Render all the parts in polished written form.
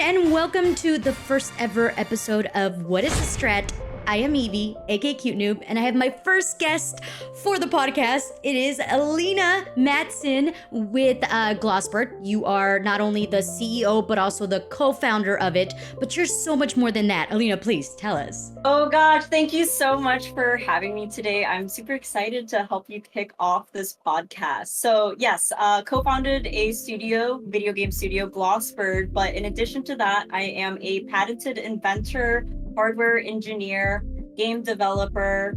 and welcome to the first ever episode of What is a Strat? I am Evie, aka Cute Noob, and I have my first guest for the podcast. It is Alina Matson with Glossbird. You are not only the CEO, but also the co-founder of it, but you're so much more than that. Alina, please tell us. Oh gosh, thank you so much for having me today. I'm super excited to help you kick off this podcast. So yes, co-founded a studio, video game studio, Glossbird, but in addition to that, I am a patented inventor, hardware engineer, game developer,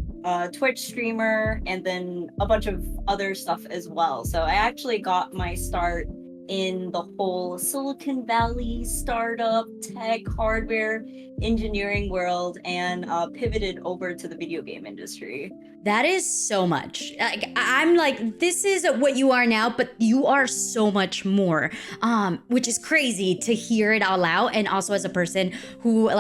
Twitch streamer, and then a bunch of other stuff as well. So I actually got my start in the whole Silicon Valley startup, tech, hardware, engineering world and pivoted over to the video game industry. That is so much. I'm like, this is what you are now, but you are so much more, which is crazy to hear it out loud. And also as a person who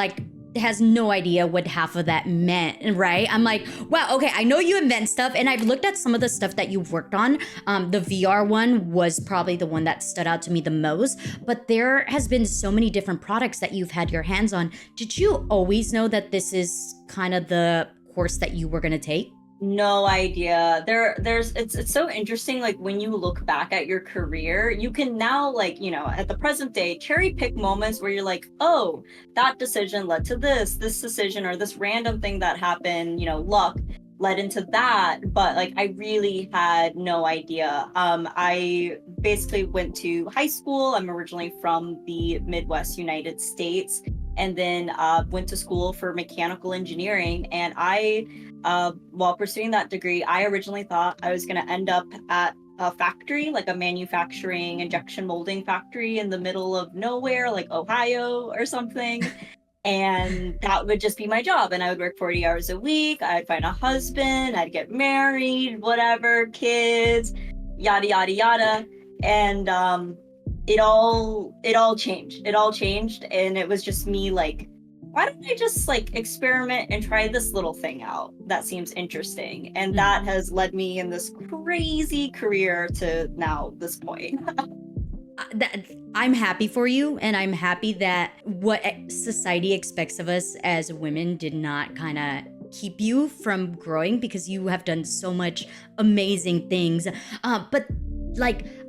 has no idea what half of that meant, right? I'm like, wow, okay, I know you invent stuff, and I've looked at some of the stuff that you've worked on. The VR one was probably the one that stood out to me the most, but there has been so many different products that you've had your hands on. Did you always know that this is kind of the course that you were gonna take? No idea. It's so interesting. Like when you look back at your career, you can now at the present day cherry pick moments where you're like, oh, that decision led to this decision, or this random thing that happened, luck led into that. But I really had no idea. I basically went to high school. I'm originally from the Midwest United States, and then went to school for mechanical engineering. And while pursuing that degree, I originally thought I was going to end up at a factory, like a manufacturing injection molding factory in the middle of nowhere, like Ohio or something. And that would just be my job. And I would work 40 hours a week. I'd find a husband, I'd get married, whatever, kids, yada, yada, yada. And it all changed. It all changed. And it was just me why don't I just experiment and try this little thing out that seems interesting? And that has led me in this crazy career to now this point. I'm happy for you, and I'm happy that what society expects of us as women did not kind of keep you from growing, because you have done so much amazing things. But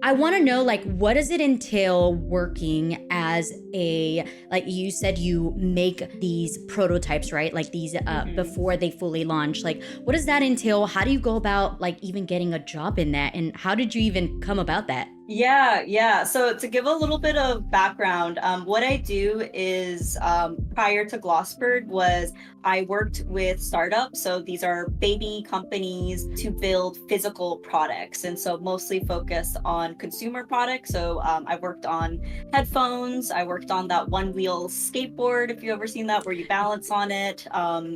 I want to know, what does it entail working as you said you make these prototypes, right? These before they fully launch. What does that entail? How do you go about even getting a job in that? And how did you even come about that? Yeah. So to give a little bit of background, what I do is prior to Glossbird was I worked with startups. So these are baby companies to build physical products. And so mostly focused on consumer products. So I worked on headphones. I worked on that one wheel skateboard, if you've ever seen that, where you balance on it,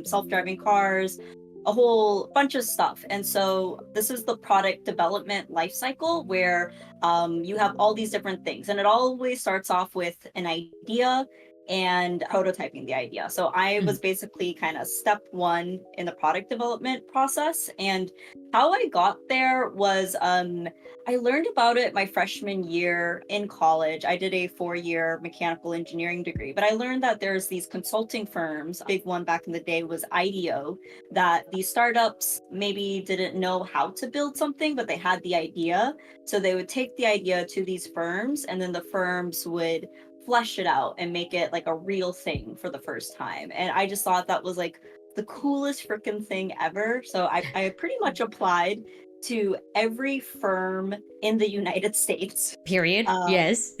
self-driving cars, a whole bunch of stuff. And so this is the product development life cycle where you have all these different things, and it always starts off with an idea and prototyping the idea. So I was basically kind of step one in the product development process. And how I got there was I learned about it my freshman year in college. I did a 4-year mechanical engineering degree, but I learned that there's these consulting firms. A big one back in the day was IDEO, that these startups maybe didn't know how to build something, but they had the idea. So they would take the idea to these firms, and then the firms would flesh it out and make it a real thing for the first time. And I just thought that was the coolest freaking thing ever. So I pretty much applied to every firm in the United States. Period. Yes.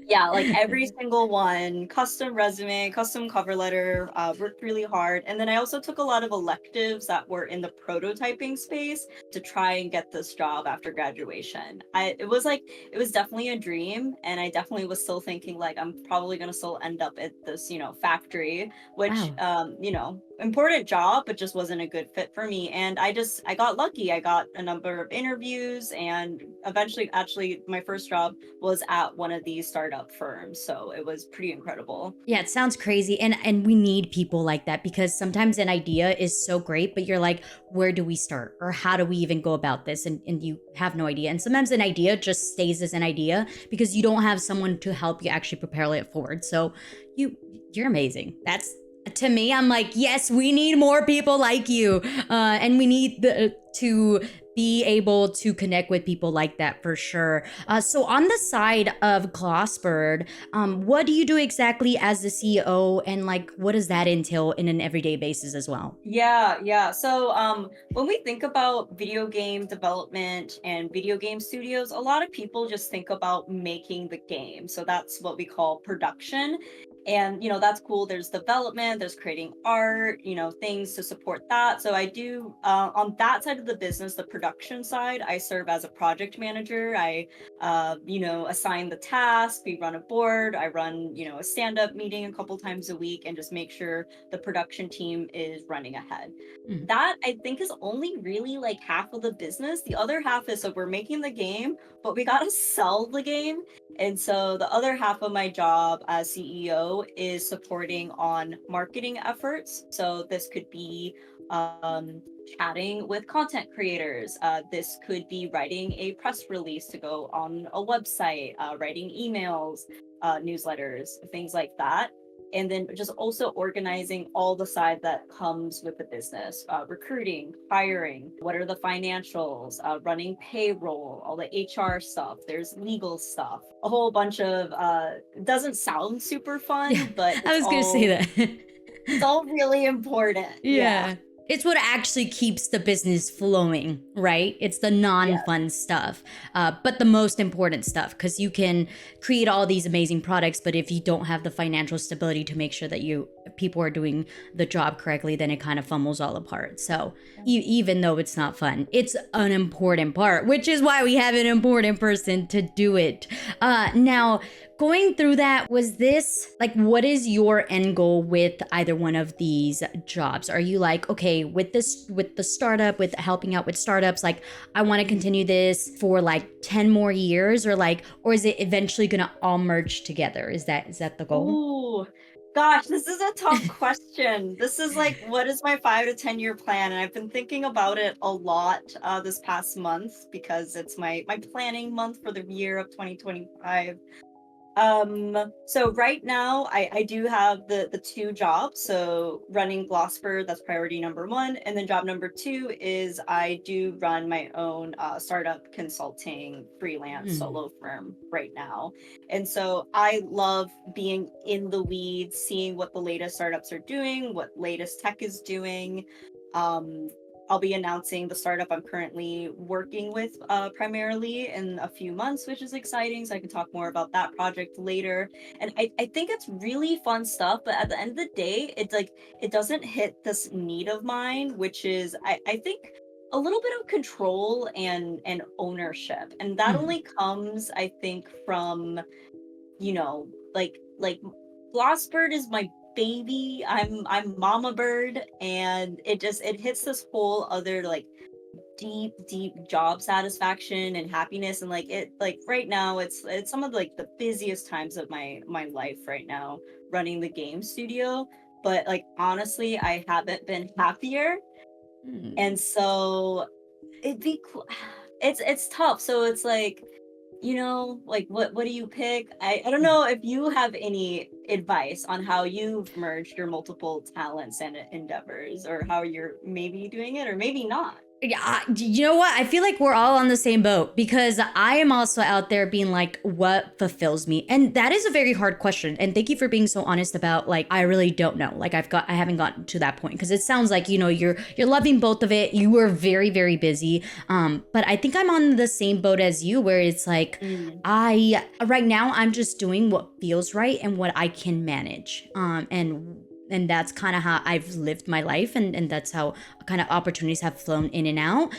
Yeah, every single one, custom resume, custom cover letter, worked really hard. And then I also took a lot of electives that were in the prototyping space to try and get this job after graduation. It was definitely a dream. And I definitely was still thinking I'm probably going to still end up at this, factory, which, Wow. important job, but just wasn't a good fit for me. And I got lucky. I got a number of interviews, and eventually, actually, my first job was at one of these startup firms. So it was pretty incredible. Yeah, it sounds crazy. And we need people like that because sometimes an idea is so great, but you're like, where do we start? Or how do we even go about this? And you have no idea. And sometimes an idea just stays as an idea because you don't have someone to help you actually propel it forward. So you're amazing. That's to me, I'm like, yes, we need more people like you. And we need to be able to connect with people like that for sure. So on the side of Glossbird, what do you do exactly as the CEO, and like what does that entail in an everyday basis as well? Yeah. So when we think about video game development and video game studios, a lot of people just think about making the game. So that's what we call production. And that's cool. There's development, there's creating art, things to support that. So I do on that side of the business, the production side, I serve as a project manager. I assign the task, we run a board, I run, a stand-up meeting a couple times a week and just make sure the production team is running ahead. Mm. That I think is only really like half of the business. The other half is, so we're making the game, but we got to sell the game. And so the other half of my job as CEO is supporting on marketing efforts. So this could be chatting with content creators. This could be writing a press release to go on a website, writing emails, newsletters, things like that. And then just also organizing all the side that comes with the business, recruiting, hiring, what are the financials, running payroll, all the HR stuff, there's legal stuff, a whole bunch of, doesn't sound super fun, Yeah, but I was gonna say that. it's all really important. Yeah. Yeah. It's what actually keeps the business flowing, right? It's the Yeah. non-fun stuff, but the most important stuff, because you can create all these amazing products, but if you don't have the financial stability to make sure that people are doing the job correctly, then it kind of fumbles all apart. So even though it's not fun, it's an important part, which is why we have an important person to do it. Now, going through that, was this like, what is your end goal with either one of these jobs? Are you like, okay, with the startup, with helping out with startups, like I want to continue this for like 10 more years, or is it eventually gonna all merge together? Is that the goal? Ooh, gosh, this is a tough question. This is like, what is my 5 to 10 year plan? And I've been thinking about it a lot this past month because it's my planning month for the year of 2025. So right now I do have the two jobs. So running Glossbird, that's priority number one. And then job number two is I do run my own startup consulting freelance Hmm. solo firm right now. And so I love being in the weeds, seeing what the latest startups are doing, what latest tech is doing. Um, I'll be announcing the startup I'm currently working with primarily in a few months, which is exciting. So I can talk more about that project later. And I think it's really fun stuff, but at the end of the day, it's like it doesn't hit this need of mine, which is I think a little bit of control and ownership. And that Hmm. only comes, I think, from like Glossbird is my baby. I'm Mama Bird, and it hits this whole other like deep job satisfaction and happiness. And like right now it's some of like the busiest times of my life right now running the game studio. But like honestly, I haven't been happier. Hmm. And so it'd be it's tough. So it's like like what do you pick? I don't know if you have any advice on how you've merged your multiple talents and endeavors, or how you're maybe doing it or maybe not. Yeah, you know what? I feel like we're all on the same boat because I am also out there being like, what fulfills me? And that is a very hard question. And thank you for being so honest about like, I really don't know. Like I haven't gotten to that point because it sounds like, you're loving both of it. You were very, very busy. But I think I'm on the same boat as you where it's like, Mm, right now I'm just doing what feels right and what I can manage. And that's kind of how I've lived my life, and that's how kind of opportunities have flown in and out.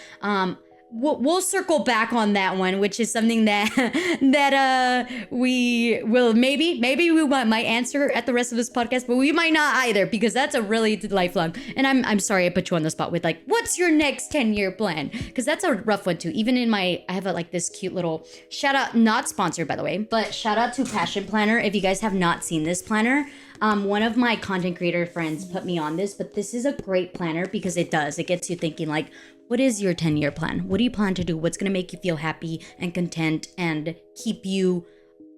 we'll circle back on that one, which is something that we will maybe we might answer at the rest of this podcast, but we might not either, because that's a really lifelong. And I'm sorry I put you on the spot with like, what's your next 10-year plan? Because that's a rough one too. Even in I have like this cute little shout out, not sponsored by the way, but shout out to Passion Planner. If you guys have not seen this planner, one of my content creator friends put me on this, but this is a great planner because it gets you thinking like, what is your 10-year plan? What do you plan to do? What's going to make you feel happy and content and keep you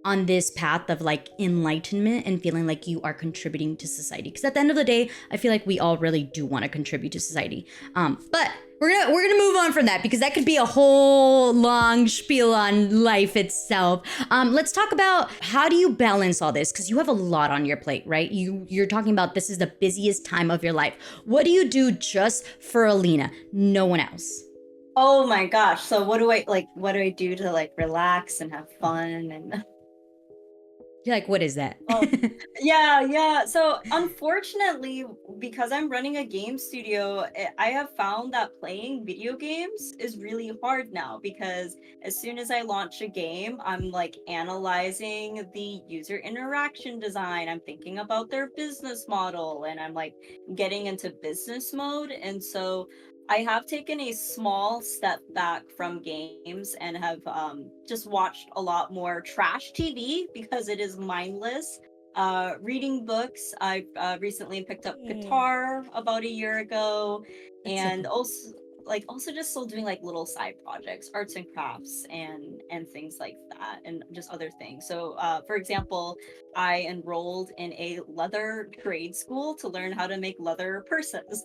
on this path of like enlightenment and feeling like you are contributing to society? Because at the end of the day, I feel like we all really do want to contribute to society. But we're gonna move on from that, because that could be a whole long spiel on life itself. Let's talk about, how do you balance all this? Because you have a lot on your plate, right? You're talking about this is the busiest time of your life. What do you do just for Alina? No one else. Oh my gosh. So what do I do to like relax and have fun and You're like, what is that? Oh, yeah. So unfortunately, because I'm running a game studio, I have found that playing video games is really hard now, because as soon as I launch a game, I'm like analyzing the user interaction design. I'm thinking about their business model, and I'm like getting into business mode. And so I have taken a small step back from games and have just watched a lot more trash TV because it is mindless. Reading books. I recently picked up guitar about a year ago, That's so and cool. also just still doing like little side projects, arts and crafts, and things like that, and just other things. So, for example, I enrolled in a leather trade school to learn how to make leather purses.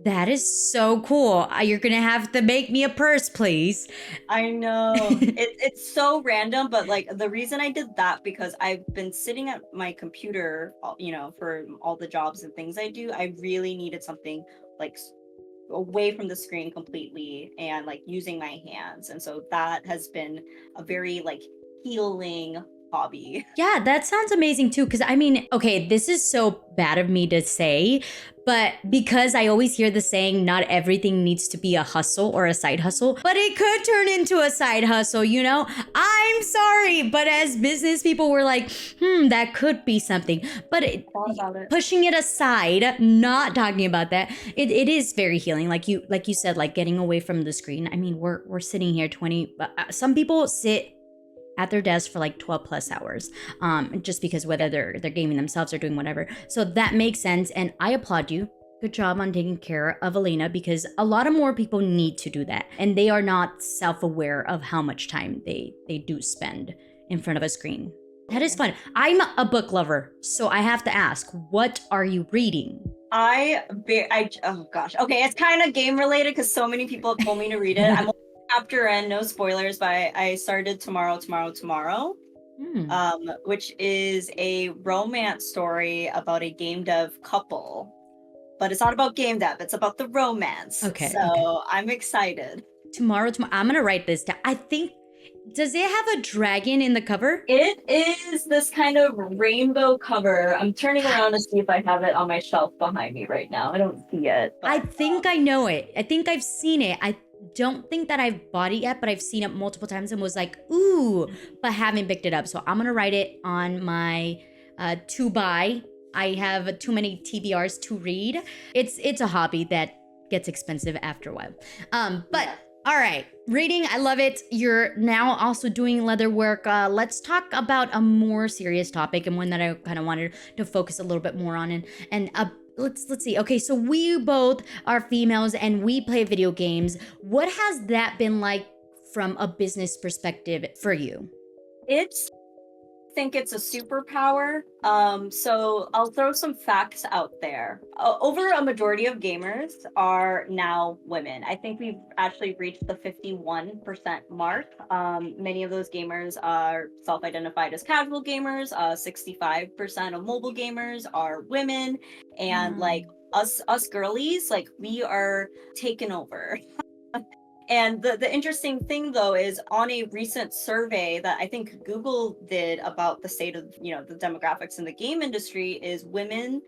That is so cool. You're gonna have to make me a purse, please. I know. It's so random, but like the reason I did that, because I've been sitting at my computer, for all the jobs and things I do. I really needed something like away from the screen completely and like using my hands. And so that has been a very like healing hobby. Yeah, that sounds amazing too. Because I mean, okay, this is so bad of me to say, but because I always hear the saying, not everything needs to be a hustle or a side hustle, but it could turn into a side hustle, you know? I'm sorry, but as business people, we're like, that could be something. But All about it. pushing it aside, not talking about that, it is very healing. Like you said, like getting away from the screen. I mean, we're sitting here 20, some people sit at their desk for like 12 plus hours, just because whether they're gaming themselves or doing whatever. So that makes sense, and I applaud you. Good job on taking care of Alina, because a lot of more people need to do that, and they are not self-aware of how much time they do spend in front of a screen. That is fun. I'm a book lover, so I have to ask, what are you reading? Oh gosh. Okay, it's kind of game related because so many people have told me to read it. I'm only chapter in, no spoilers, but I started tomorrow, Hmm. which is a romance story about a game dev couple. But it's not about game dev, it's about the romance. Okay. So I'm excited. Tomorrow, I'm gonna write this down. I think, does it have a dragon in the cover? It is this kind of rainbow cover. I'm turning around to see if I have it on my shelf behind me right now. I don't see it. I But, think I know it. I think I've seen it. I don't think that I've bought it yet, but I've seen it multiple times and was like, ooh, but haven't picked it up. So I'm gonna write it on my to buy. I have too many TBRs to read. It's a hobby that gets expensive after a while. But all right, reading, I love it. You're now also doing leather work. Let's talk about a more serious topic, and one that I kind of wanted to focus a little bit more on. And let's see. Okay, so we both are females and we play video games. What has that been like from a business perspective for you? it's think it's a superpower. So I'll throw some facts out there. Over a majority of gamers are now women. I think we've actually reached the 51% mark. Many of those gamers are self-identified as casual gamers. 65% of mobile gamers are women, and like us girlies, like we are taken over. And the interesting thing though is, on a recent survey that I think Google did about the state of the demographics in the game industry, is women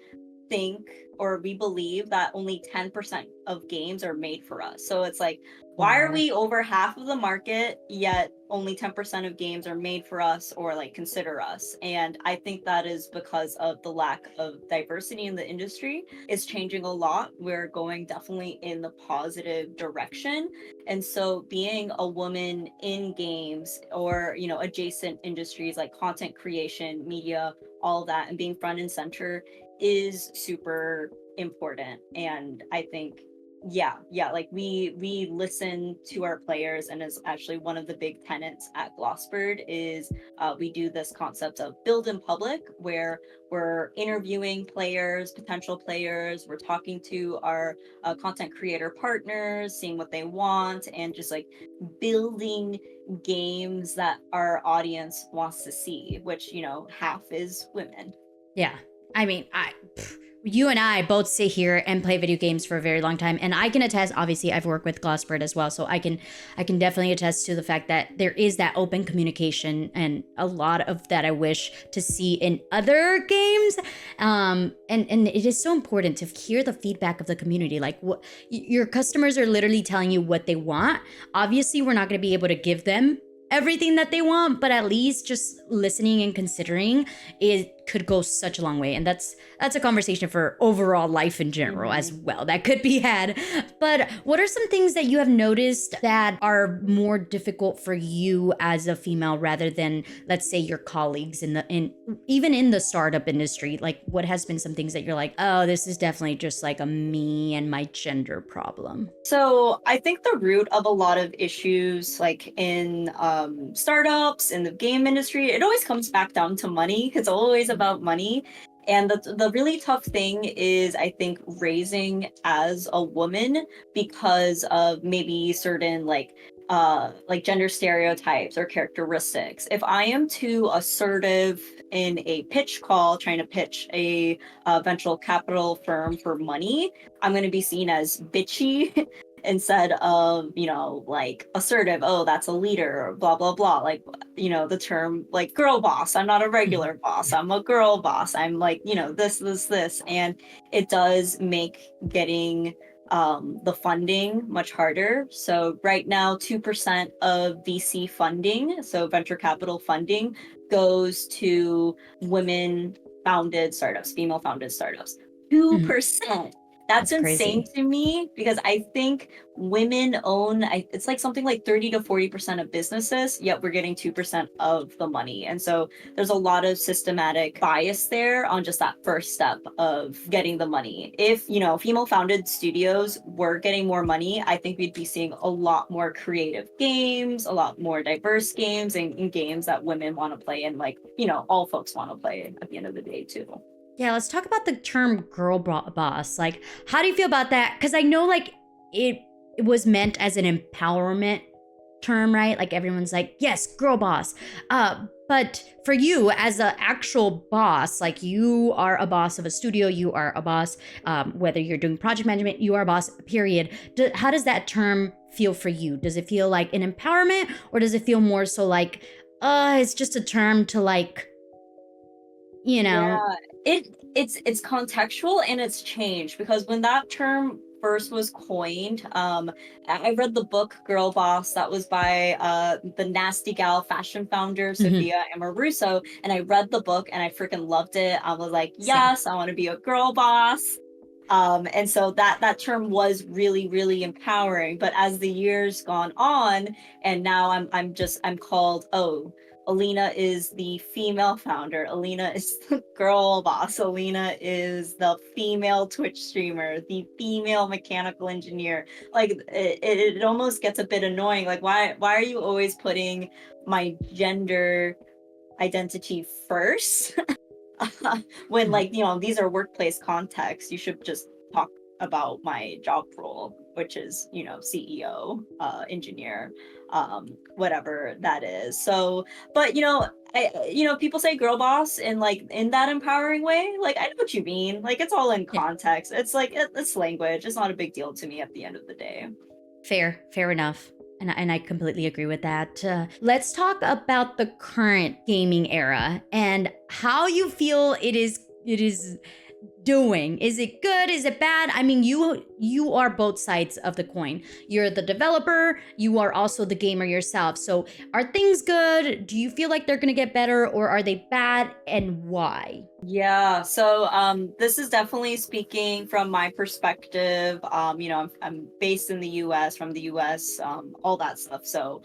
think, or we believe that only 10% of games are made for us. So it's like, why are Wow. we over half of the market, yet only 10% of games are made for us or like consider us? And I think that is because of the lack of diversity in the industry. It's changing a lot. We're going definitely in the positive direction. And so being a woman in games or, you know, adjacent industries like content creation, media, all that, and being front and center is super important. And I think like we listen to our players, and is actually one of the big tenets at Glossbird is we do this concept of build in public, where we're interviewing players, potential players, we're talking to our content creator partners, seeing what they want, and just like building games that our audience wants to see, which, you know, half is women. Yeah. I mean, you and I both sit here and play video games for a very long time, and I can attest. Obviously, I've worked with Glossbird as well, so I can definitely attest to the fact that there is that open communication, and a lot of that I wish to see in other games. And it is so important to hear the feedback of the community. Like, what your customers are literally telling you what they want. Obviously, we're not going to be able to give them everything that they want, but at least just listening and considering it could go such a long way. And that's a conversation for overall life in general as well that could be had. But what are some things that you have noticed that are more difficult for you as a female rather than, let's say, your colleagues even in the startup industry? Like, what has been some things that you're like, oh, this is definitely just like a me and my gender problem? So I think the root of a lot of issues, like in startups, in the game industry, it always comes back down to money. It's always about money. And the really tough thing is, I think, raising as a woman because of maybe certain like gender stereotypes or characteristics. If I am too assertive in a pitch call trying to pitch a venture capital firm for money, I'm going to be seen as bitchy instead of, you know, like assertive. Oh, that's a leader, blah blah blah. Like, you know, the term like girl boss. I'm not a regular boss, I'm a girl boss. I'm like, you know, this, and it does make getting the funding much harder. So right now 2% of VC funding, so venture capital funding, goes to women founded startups, female founded startups. 2%. That's That's insane crazy. to me, because I think women own, it's like something like 30 to 40% of businesses, yet we're getting 2% of the money. And so there's a lot of systematic bias there on just that first step of getting the money. If, you know, female founded studios were getting more money, I think we'd be seeing a lot more creative games, a lot more diverse games, and games that women want to play, and like, you know, all folks want to play at the end of the day too. Yeah, let's talk about the term boss. Like, how do you feel about that? Because I know, like, it was meant as an empowerment term, right? Like, everyone's like, yes, girl boss. But for you as an actual boss, like, you are a boss of a studio, you are a boss, whether you're doing project management, you are a boss, period. How does that term feel for you? Does it feel like an empowerment, or does it feel more so like, it's just a term to, like, you know? Yeah, it's contextual, and it's changed, because when that term first was coined, I read the book Girlboss that was by the nasty gal fashion founder Mhm. Sophia Amoruso, and I read the book and I freaking loved it. I was like, Same. yes, I want to be a girl boss. And so that term was really really empowering. But as the years gone on, and now I'm called, oh, Alina is the female founder, Alina is the girl boss, Alina is the female Twitch streamer, the female mechanical engineer. Like, it almost gets a bit annoying. Like, why are you always putting my gender identity first? When, Mhm. like, you know, these are workplace contexts, you should just talk about my job role, which is, you know, CEO, engineer, whatever that is. So, but, you know, you know, people say girl boss in like in that empowering way. Like, I know what you mean. Like, it's all in Yeah. context. It's like it's language. It's not a big deal to me at the end of the day. Fair enough. And I completely agree with that. Let's talk about the current gaming era and how you feel it is doing? Is it good? Is it bad? I mean, you are both sides of the coin. You're the developer, you are also the gamer yourself. So are things good? Do you feel like they're gonna get better, or are they bad, and why? Yeah, so this is definitely speaking from my perspective. I'm based in the US, from the US, all that stuff. So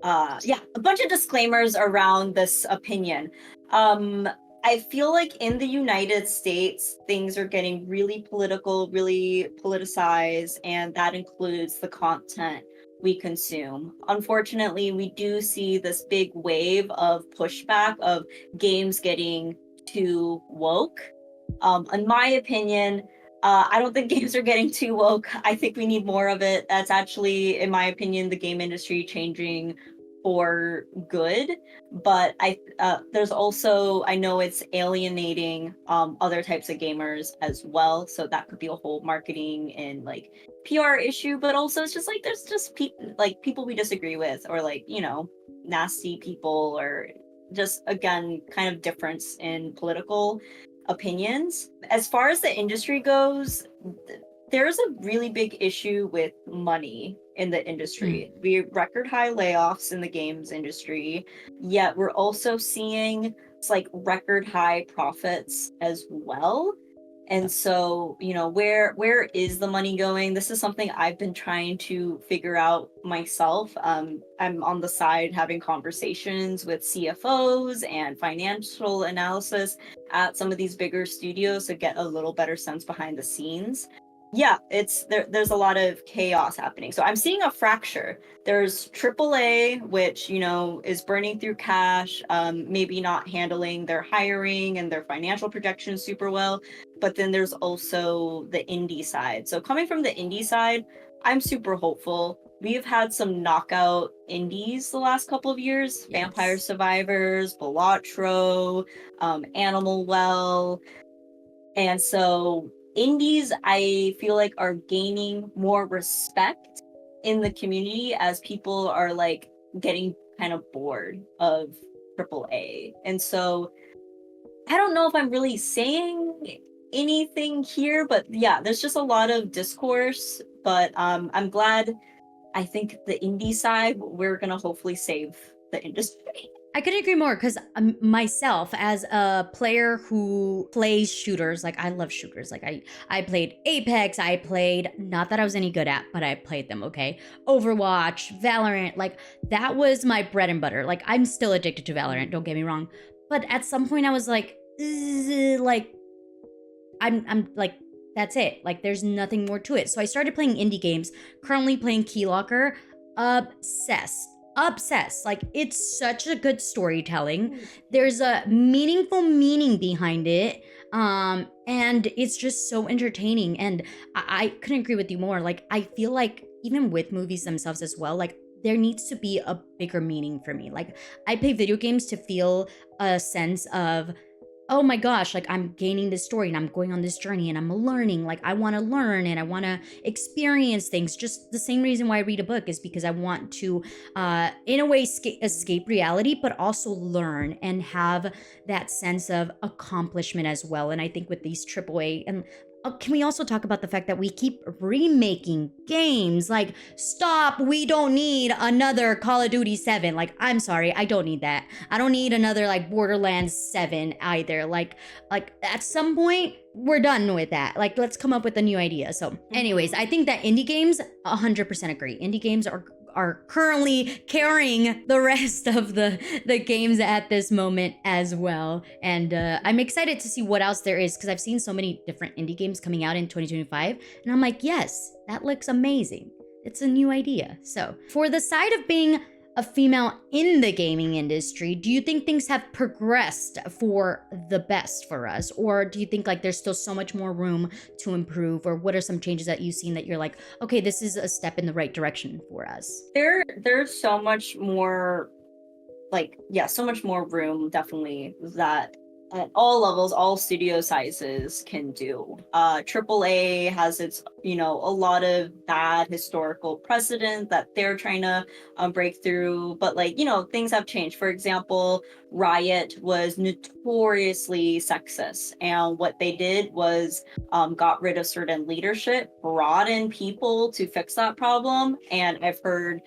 yeah, a bunch of disclaimers around this opinion. Um, I feel like in the United States, things are getting really political, really politicized, and that includes the content we consume. Unfortunately, we do see this big wave of pushback of games getting too woke. In my opinion, I don't think games are getting too woke. I think we need more of it. That's actually, in my opinion, the game industry changing for good. But there's also, I know it's alienating other types of gamers as well. So that could be a whole marketing and like PR issue. But also, it's just like there's just people we disagree with, or like nasty people, or just again kind of difference in political opinions. As far as the industry goes, there's a really big issue with money in the industry. We have record high layoffs in the games industry, yet we're also seeing like record high profits as well. And so, where is the money going? This is something I've been trying to figure out myself. I'm on the side having conversations with CFOs and financial analysis at some of these bigger studios to get a little better sense behind the scenes. Yeah, there's a lot of chaos happening. So I'm seeing a fracture. There's AAA, which, is burning through cash, maybe not handling their hiring and their financial projections super well. But then there's also the indie side. So coming from the indie side, I'm super hopeful. We've had some knockout indies the last couple of years. Yes. Vampire Survivors, Balatro, Animal Well. And so indies, I feel like, are gaining more respect in the community as people are like getting kind of bored of AAA. And so I don't know if I'm really saying anything here, but yeah, there's just a lot of discourse. But I'm glad. I think the indie side, we're gonna hopefully save the industry. I couldn't agree more, because myself, as a player who plays shooters, like I love shooters. Like I played Apex, I played, not that I was any good at, but I played them, okay? Overwatch, Valorant, like that was my bread and butter. Like I'm still addicted to Valorant, don't get me wrong. But at some point I was like, like I'm like, that's it. Like there's nothing more to it. So I started playing indie games, currently playing Keylocker, obsessed. Like it's such a good storytelling. There's a meaningful meaning behind it. And it's just so entertaining. And I couldn't agree with you more. Like I feel like even with movies themselves as well, like there needs to be a bigger meaning for me. Like I play video games to feel a sense of, oh my gosh, like I'm gaining this story and I'm going on this journey and I'm learning. Like I want to learn and I want to experience things. Just the same reason why I read a book is because I want to, in a way, escape reality, but also learn and have that sense of accomplishment as well. And I think with these AAA, and can we also talk about the fact that we keep remaking games? Like, stop, we don't need another Call of Duty 7. Like, I'm sorry, I don't need that. I don't need another, like, Borderlands 7 either. Like at some point, we're done with that. Like, let's come up with a new idea. So, anyways, I think that indie games, 100% agree. Indie games are currently carrying the rest of the games at this moment as well. And I'm excited to see what else there is, because I've seen so many different indie games coming out in 2025. And I'm like, yes, that looks amazing. It's a new idea. So for the side of being a female in the gaming industry, do you think things have progressed for the best for us? Or do you think like there's still so much more room to improve? Or what are some changes that you've seen that you're like, okay, this is a step in the right direction for us? There's so much more, like, yeah, so much more room, definitely, that at all levels, all studio sizes can do. AAA has its, a lot of bad historical precedent that they're trying to break through, but like, things have changed. For example, Riot was notoriously sexist, and what they did was got rid of certain leadership, brought in people to fix that problem, and I've heard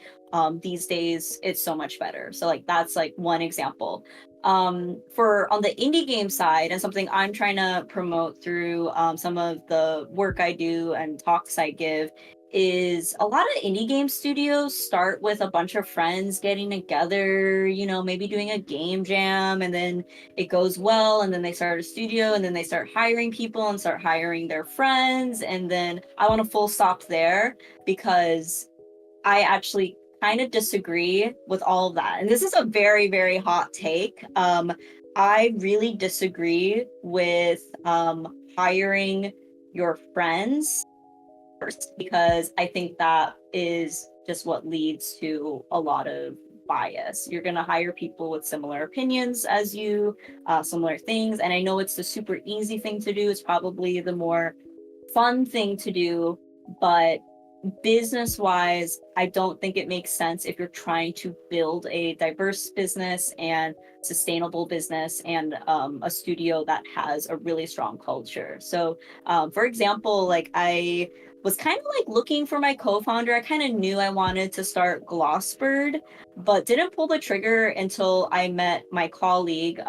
these days it's so much better. So like that's like one example. For on the indie game side, and something I'm trying to promote through some of the work I do and talks I give, is a lot of indie game studios start with a bunch of friends getting together, maybe doing a game jam, and then it goes well, and then they start a studio, and then they start hiring people and start hiring their friends. And then I want to full stop there, because I actually kind of disagree with all of that. And this is a very, very hot take. I really disagree with hiring your friends first, because I think that is just what leads to a lot of bias. You're going to hire people with similar opinions as you, similar things. And I know it's the super easy thing to do. It's probably the more fun thing to do, but business wise, I don't think it makes sense if you're trying to build a diverse business and sustainable business, and a studio that has a really strong culture. So, for example, like I was kind of like looking for my co-founder. I kind of knew I wanted to start Glossbird, but didn't pull the trigger until I met my colleague,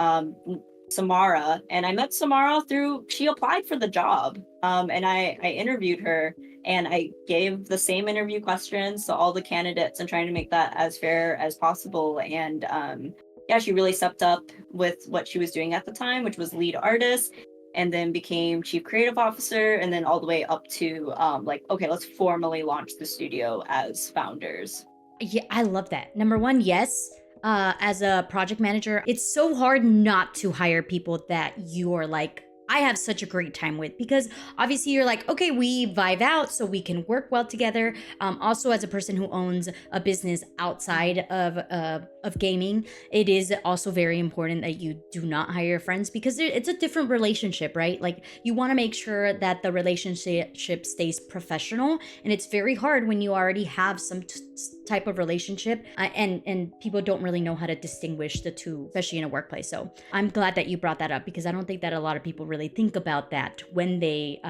Samara. And I met Samara through, she applied for the job, and I interviewed her, and I gave the same interview questions to all the candidates and trying to make that as fair as possible. And yeah, she really stepped up with what she was doing at the time, which was lead artist, and then became chief creative officer, and then all the way up to like, okay, let's formally launch the studio as founders. Yeah, I love that. Number one, yes. As a project manager, it's so hard not to hire people that you're like, I have such a great time with, because obviously you're like, okay, we vibe out so we can work well together. Also, as a person who owns a business outside of gaming, it is also very important that you do not hire friends, because it's a different relationship, right? Like you want to make sure that the relationship stays professional, and it's very hard when you already have some type of relationship, and people don't really know how to distinguish the two, especially in a workplace. So I'm glad that you brought that up, because I don't think that a lot of people really think about that when they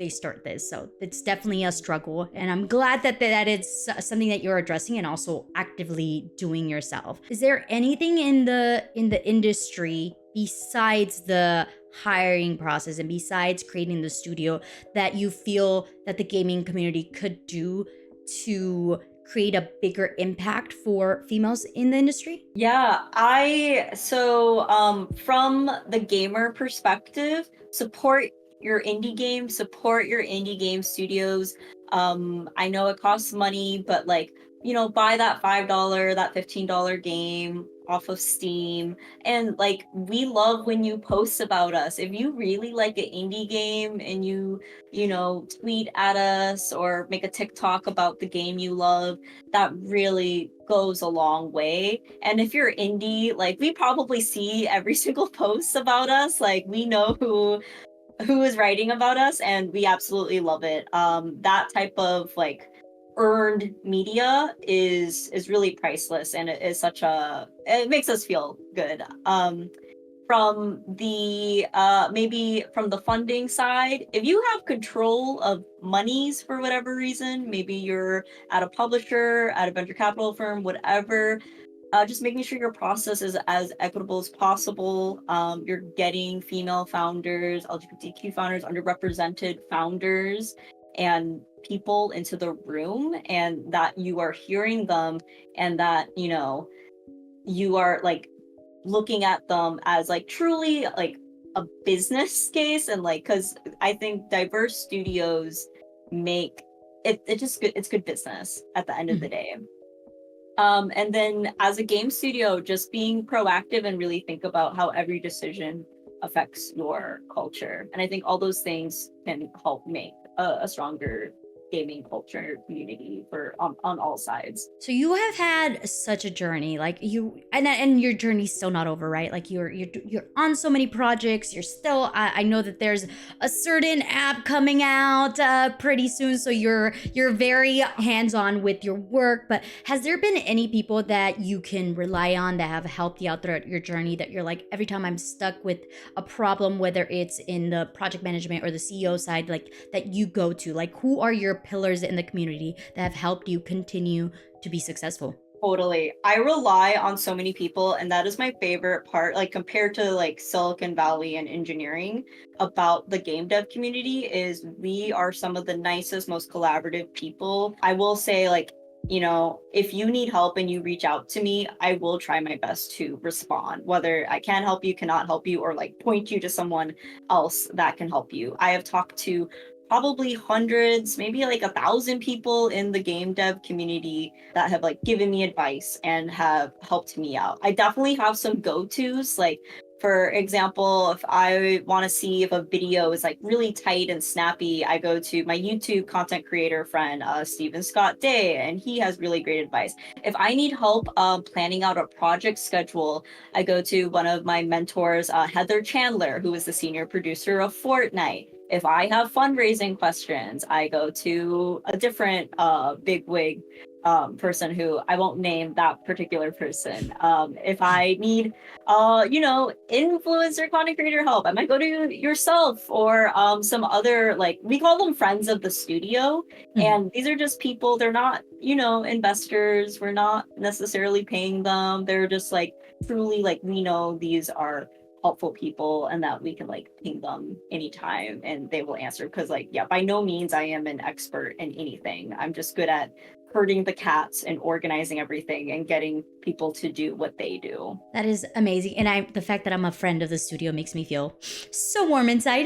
start this. So it's definitely a struggle, and I'm glad that it's something that you're addressing and also actively doing yourself. Is there anything in the industry besides the hiring process and besides creating the studio that you feel that the gaming community could do to create a bigger impact for females in the industry? Yeah, from the gamer perspective, support your indie games, support your indie game studios. I know it costs money, but like, buy that $5, that $15 game off of Steam. And like, we love when you post about us. If you really like an indie game and tweet at us or make a TikTok about the game you love, that really goes a long way. And if you're indie, like we probably see every single post about us. Like we know who is writing about us, and we absolutely love it. That type of like earned media is really priceless, and it is it makes us feel good. From the maybe from the funding side, if you have control of monies for whatever reason, maybe you're at a publisher, at a venture capital firm, whatever, just making sure your process is as equitable as possible. You're getting female founders, LGBTQ founders, underrepresented founders, and people into the room, and that you are hearing them, and that you are like looking at them as like truly like a business case. And like, because I think diverse studios make it just good, it's good business at the end of the day. And then as a game studio, just being proactive and really think about how every decision affects your culture. And I think all those things can help make a stronger gaming culture community for on all sides. So you have had such a journey, like you, and your journey's still not over, right? Like you're on so many projects. You're still. I know that there's a certain app coming out pretty soon, so you're very hands on with your work. But has there been any people that you can rely on that have helped you out throughout your journey? That you're like, every time I'm stuck with a problem, whether it's in the project management or the CEO side, like that you go to, like who are your pillars in the community that have helped you continue to be successful? Totally. I rely on so many people, and that is my favorite part. Like compared to like Silicon Valley and engineering, about the game dev community is we are some of the nicest, most collaborative people. I will say, like, if you need help and you reach out to me, I will try my best to respond, whether I can help you, cannot help you, or like point you to someone else that can help you. I have talked to probably hundreds, maybe like 1,000 people in the game dev community that have like given me advice and have helped me out. I definitely have some go-tos. Like, for example, if I want to see if a video is like really tight and snappy, I go to my YouTube content creator friend, Steven Scott Day, and he has really great advice. If I need help planning out a project schedule, I go to one of my mentors, Heather Chandler, who is the senior producer of Fortnite. If I have fundraising questions, I go to a different bigwig person who I won't name that particular person. If I need, influencer content creator help, I might go to yourself or some other, like, we call them friends of the studio. And these are just people, they're not, investors. We're not necessarily paying them. They're just like truly like, we know these are helpful people and that we can like ping them anytime and they will answer, because like, yeah, by no means I am an expert in anything. I'm just good at herding the cats and organizing everything and getting people to do what they do. That is amazing. And the fact that I'm a friend of the studio makes me feel so warm inside.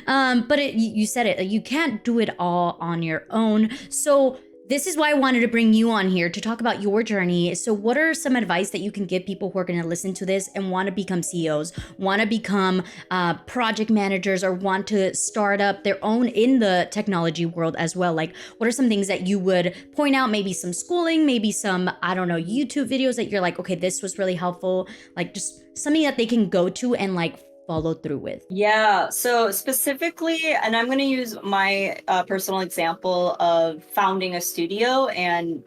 But you said it, like, you can't do it all on your own. So this is why I wanted to bring you on here to talk about your journey. So what are some advice that you can give people who are going to listen to this and want to become CEOs, want to become project managers, or want to start up their own in the technology world as well? Like, what are some things that you would point out? Maybe some schooling, maybe some, I don't know, YouTube videos that you're like, okay, this was really helpful. Like just something that they can go to and like follow through with. Yeah, so specifically, and I'm going to use my personal example of founding a studio and,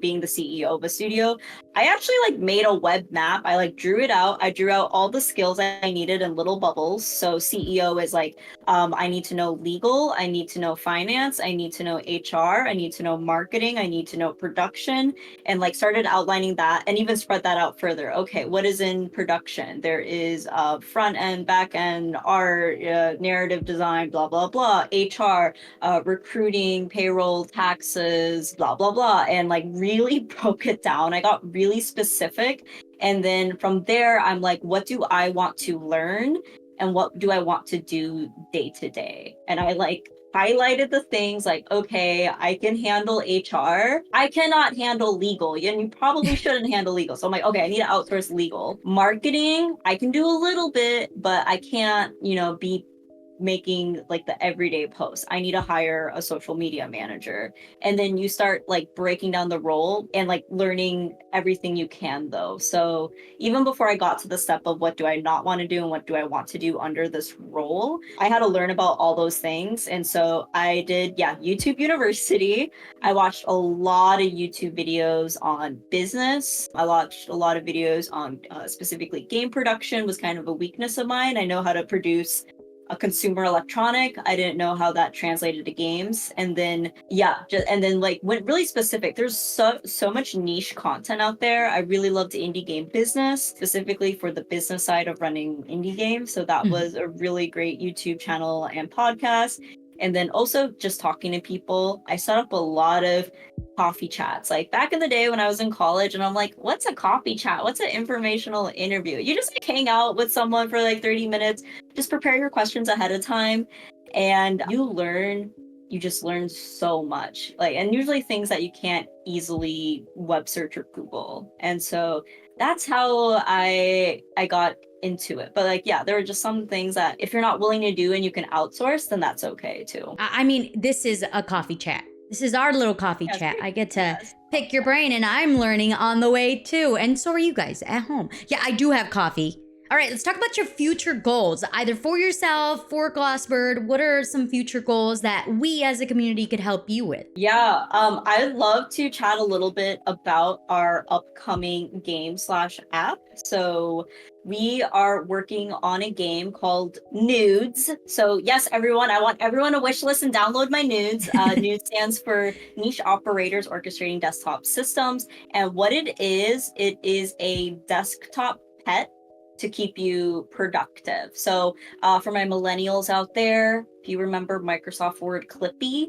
being the CEO of a studio. I actually like made a web map. I like drew it out. I drew out all the skills I needed in little bubbles. So CEO is like, I need to know legal, I need to know finance, I need to know HR, I need to know marketing, I need to know production, and like started outlining that and even spread that out further. Okay, what is in production? There is front end, back end, art, narrative design, blah, blah, blah, HR, recruiting, payroll, taxes, blah, blah, blah. And like really broke it down. I got really specific. And then from there, I'm like, what do I want to learn? And what do I want to do day to day? And I like highlighted the things like, okay, I can handle HR. I cannot handle legal. And you probably shouldn't handle legal. So I'm like, okay, I need to outsource legal. Marketing, I can do a little bit, but I can't, be making like the everyday posts. I need to hire a social media manager. And then you start like breaking down the role and like learning everything you can though. So even before I got to the step of what do I not want to do and what do I want to do under this role, I had to learn about all those things. And so I did, YouTube University. I watched a lot of YouTube videos on business. I watched a lot of videos on specifically game production was kind of a weakness of mine. I know how to produce a consumer electronic. I didn't know how that translated to games. And then, like went really specific. There's so much niche content out there. I really loved indie game business, specifically for the business side of running indie games. So that was a really great YouTube channel and podcast. And then also just talking to people. I set up a lot of coffee chats. Like back in the day when I was in college and I'm like, what's a coffee chat? What's an informational interview? You just like hang out with someone for like 30 minutes, just prepare your questions ahead of time and you just learn so much. Like, and usually things that you can't easily web search or Google. And so that's how I got into it. But like, there are just some things that if you're not willing to do and you can outsource, then that's okay too. I mean, this is a coffee chat. This is our little coffee Yes, chat. I get to yes. pick your brain, and I'm learning on the way too. And so are you guys at home. Yeah, I do have coffee. All right, let's talk about your future goals, either for yourself, for Glossbird. What are some future goals that we as a community could help you with? Yeah, I'd love to chat a little bit about our upcoming game slash app. So we are working on a game called Nudes. So yes, everyone, I want everyone to wish list and download my Nudes. Nudes stands for Niche Operators Orchestrating Desktop Systems. And what it is a desktop pet to keep you productive. So for my millennials out there, if you remember Microsoft Word Clippy,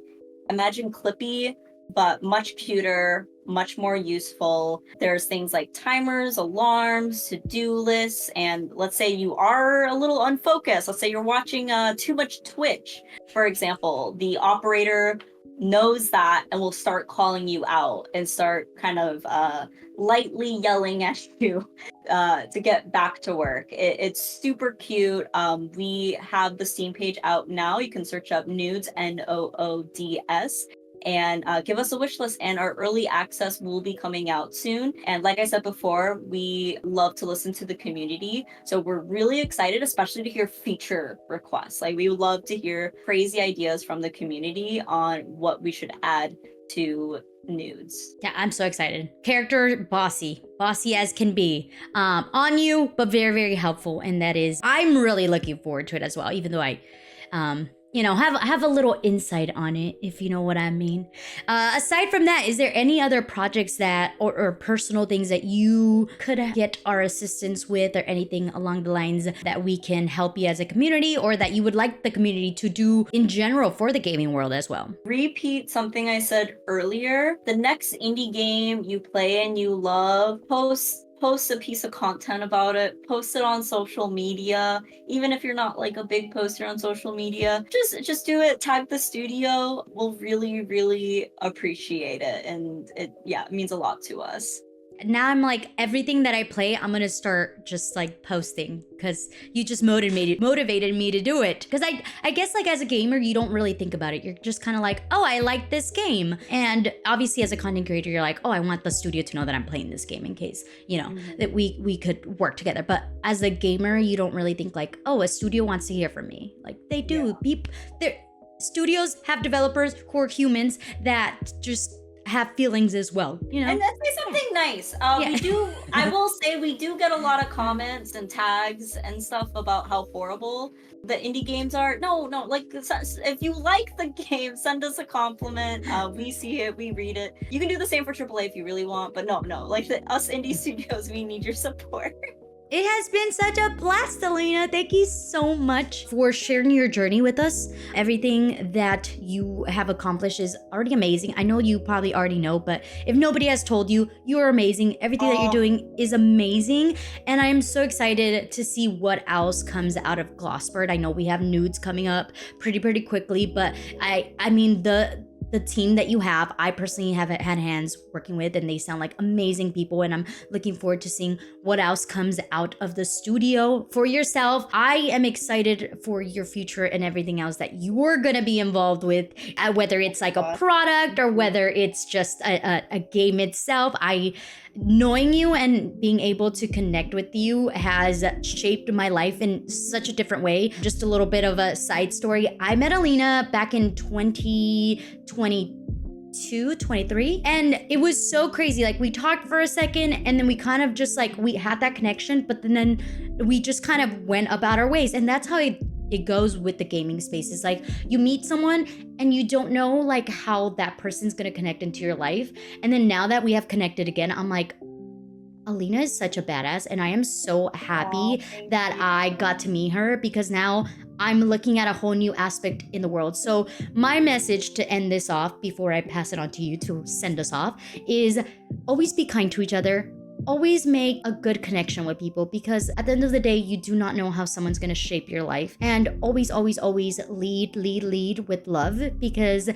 imagine Clippy, but much cuter, much more useful. There's things like timers, alarms, to-do lists, and let's say you are a little unfocused. Let's say you're watching too much Twitch, for example. The operator knows that and will start calling you out and start kind of lightly yelling at you to get back to work. It's super cute. We have the Steam page out now. You can search up Noods, Noods, and give us a wish list. And our early access will be coming out soon. And like I said before, we love to listen to the community. So we're really excited, especially to hear feature requests. Like we would love to hear crazy ideas from the community on what we should add to Nudes. Yeah, I'm so excited. Character bossy as can be. On you, but very, very helpful. And that is, I'm really looking forward to it as well, even though I, have a little insight on it, if you know what I mean. Aside from that, is there any other projects that, or personal things that you could get our assistance with, or anything along the lines that we can help you as a community, or that you would like the community to do in general for the gaming world as well? Repeat something I said earlier. The next indie game you play and you love, post a piece of content about it, post it on social media. Even if you're not like a big poster on social media, just do it, tag the studio. We'll really appreciate it, and it means a lot to us. Now I'm like, everything that I play, I'm gonna start just like posting, because you just motivated me to do it. Because I guess like as a gamer, you don't really think about it. You're just kind of like, oh, I like this game. And obviously as a content creator, you're like, oh, I want the studio to know that I'm playing this game in case, that we could work together. But as a gamer, you don't really think like, oh, a studio wants to hear from me. Like they do. Studios have developers who are humans that just have feelings as well, And let's say something nice. We do. I will say we do get a lot of comments and tags and stuff about how horrible the indie games are. No, like if you like the game, send us a compliment. We see it, we read it. You can do the same for AAA if you really want, but no, like us indie studios, we need your support. It has been such a blast, Alina. Thank you so much for sharing your journey with us. Everything that you have accomplished is already amazing. I know you probably already know, but if nobody has told you, you're amazing. Everything that you're doing is amazing. And I am so excited to see what else comes out of Glossbird. I know we have Nudes coming up pretty quickly, but I mean, the team that you have, I personally have had hands working with, and they sound like amazing people, and I'm looking forward to seeing what else comes out of the studio. For yourself, I am excited for your future and everything else that you're gonna be involved with, whether it's like a product or whether it's just a game itself. Knowing you and being able to connect with you has shaped my life in such a different way. Just a little bit of a side story. I met Alina back in 2022, 23, and it was so crazy. Like we talked for a second, and then we kind of just like, we had that connection, but then we just kind of went about our ways. And that's how it goes with the gaming space. It's like you meet someone and you don't know like how that person's gonna connect into your life. And then now that we have connected again, I'm like, Alina is such a badass, and I am so happy that I got to meet her, because now I'm looking at a whole new aspect in the world. So my message to end this off before I pass it on to you to send us off is always be kind to each other. Always make a good connection with people, because at the end of the day, you do not know how someone's going to shape your life. And always lead with love, because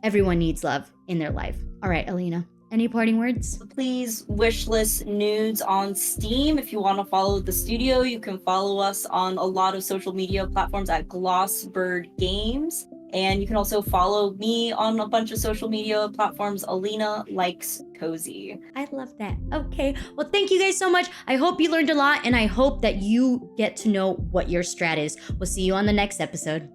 everyone needs love in their life. All right, Alina, any parting words? Please wishlist Nudes on Steam. If you want to follow the studio, you can follow us on a lot of social media platforms at Glossbird Games. And you can also follow me on a bunch of social media platforms. Alina likes cozy. I love that. Okay. Well, thank you guys so much. I hope you learned a lot, and I hope that you get to know what your strat is. We'll see you on the next episode.